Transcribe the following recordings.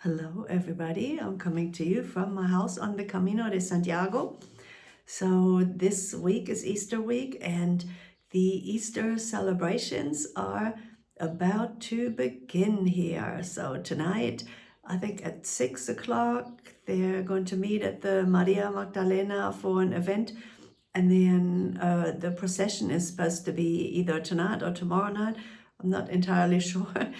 Hello, everybody. I'm coming to you from my house on the Camino de Santiago. So this week is Easter week, and the Easter celebrations are about to begin here. So tonight, I think at 6 o'clock, they're going to meet at the Maria Magdalena for an event. And then the procession is supposed to be either tonight or tomorrow night. I'm not entirely sure.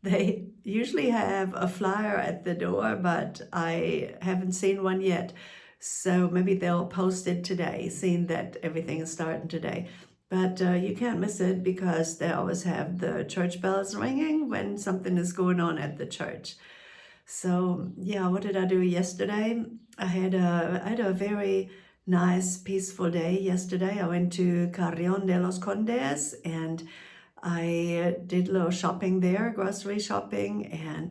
They usually have a flyer at the door, but I haven't seen one yet. So maybe they'll post it today, seeing that everything is starting today. But you can't miss it because they always have the church bells ringing when something is going on at the church. So yeah, what did I do yesterday? I had a very nice, peaceful day yesterday. I went to Carrion de los Condes and I did a little shopping there, grocery shopping, and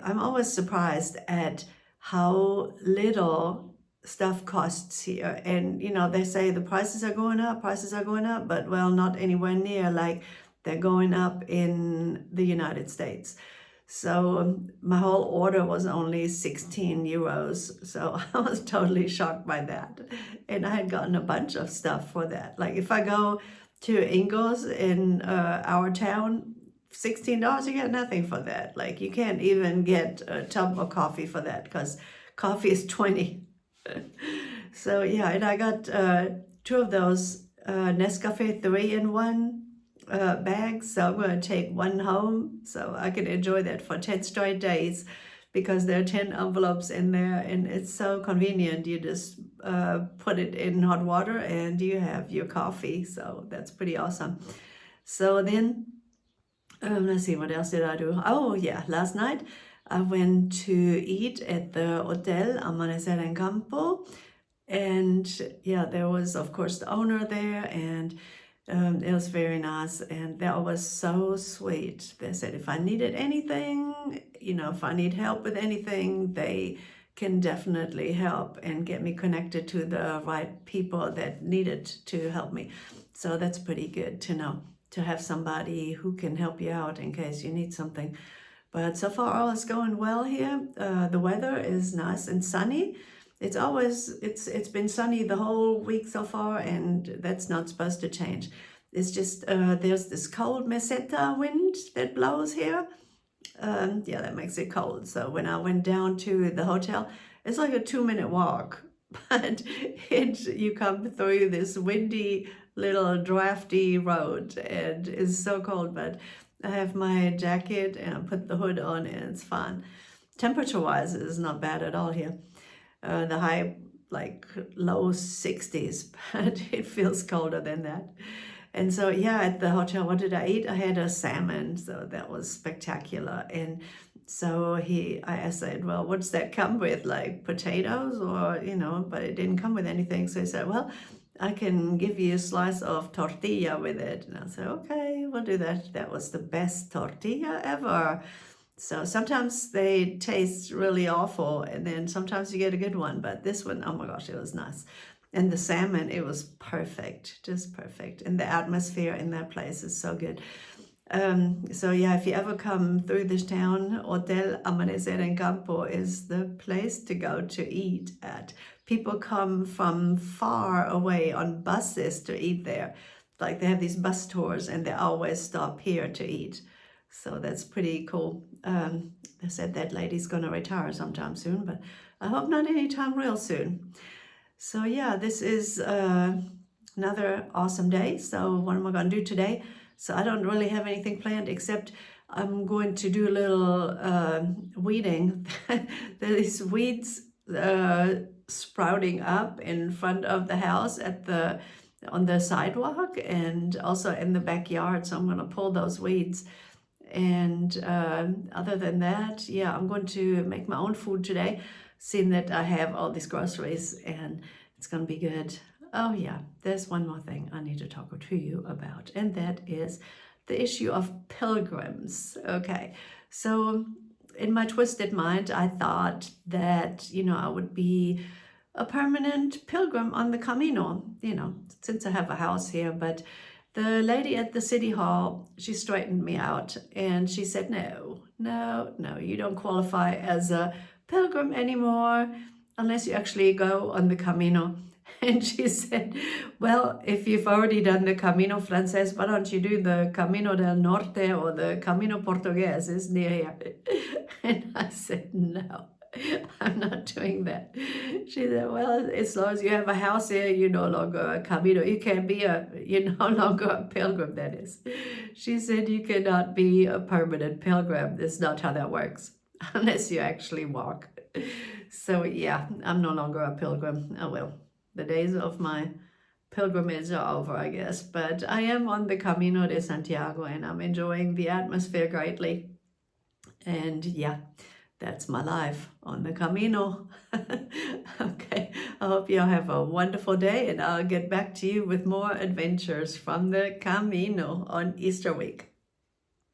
I'm always surprised at how little stuff costs here. And they say the prices are going up, but well, not anywhere near like they're going up in the United States. So my whole order was only 16 euros. So I was totally shocked by that. And I had gotten a bunch of stuff for that. Like if I go to Ingles in our town, $16, you get nothing for that. Like you can't even get a tub of coffee for that because coffee is 20. So yeah, and I got two of those Nescafe 3-in-1 bags. So I'm going to take one home so I can enjoy that for 10 straight days because there are 10 envelopes in there and it's so convenient. You just put it in hot water and you have your coffee. So that's pretty awesome. So then, let's see, what else did I do? Oh yeah, last night I went to eat at the Hotel Amanecer en Campo. And yeah, there was, of course, the owner there, and it was very nice. And they was so sweet. They said if I needed anything, if I need help with anything, they can definitely help and get me connected to the right people that needed to help me. So that's pretty good to know, to have somebody who can help you out in case you need something. But so far all is going well here. The weather is nice and sunny. It's been sunny the whole week so far, and that's not supposed to change. It's just there's this cold meseta wind that blows here. Yeah, that makes it cold. So when I went down to the hotel, it's like a 2-minute walk, but you come through this windy little drafty road, and it's so cold. But I have my jacket and I put the hood on, and it's fine. Temperature-wise, it's not bad at all here. The high, like low 60s, but it feels colder than that. And so, yeah, at the hotel, what did I eat? I had a salmon, so that was spectacular. And so I said, well, what's that come with? Like potatoes or, but it didn't come with anything. So he said, well, I can give you a slice of tortilla with it. And I said, okay, we'll do that. That was the best tortilla ever. So sometimes they taste really awful, and then sometimes you get a good one. But this one, oh my gosh, it was nice. And the salmon, it was perfect, just perfect. And the atmosphere in that place is so good. So yeah, if you ever come through this town, Hotel Amanecer en Campo is the place to go to eat at. People come from far away on buses to eat there. Like they have these bus tours and they always stop here to eat. So that's pretty cool. They said that lady's going to retire sometime soon, but I hope not anytime real soon. So yeah, this is another awesome day. So what am I going to do today? So I don't really have anything planned except I'm going to do a little weeding. There's weeds sprouting up in front of the house on the sidewalk and also in the backyard. So I'm going to pull those weeds. And other than that, yeah, I'm going to make my own food today, seeing that I have all these groceries and it's going to be good. Oh yeah, there's one more thing I need to talk to you about, and that is the issue of pilgrims. Okay, so in my twisted mind, I thought that, I would be a permanent pilgrim on the Camino, since I have a house here, but the lady at the city hall, she straightened me out and she said, no, you don't qualify as a pilgrim anymore unless you actually go on the Camino. And she said, well, if you've already done the Camino Frances, why don't you do the Camino del Norte or the Camino Portugués? It's near here. And I said, no, I'm not doing that. She said, well, as long as you have a house here, you're no longer a Camino. You're no longer a pilgrim, that is. She said, you cannot be a permanent pilgrim. That's not how that works, unless you actually walk. So yeah, I'm no longer a pilgrim. Oh well, the days of my pilgrimage are over, I guess. But I am on the Camino de Santiago and I'm enjoying the atmosphere greatly. And yeah, that's my life on the Camino. Okay, I hope you all have a wonderful day and I'll get back to you with more adventures from the Camino on Easter week.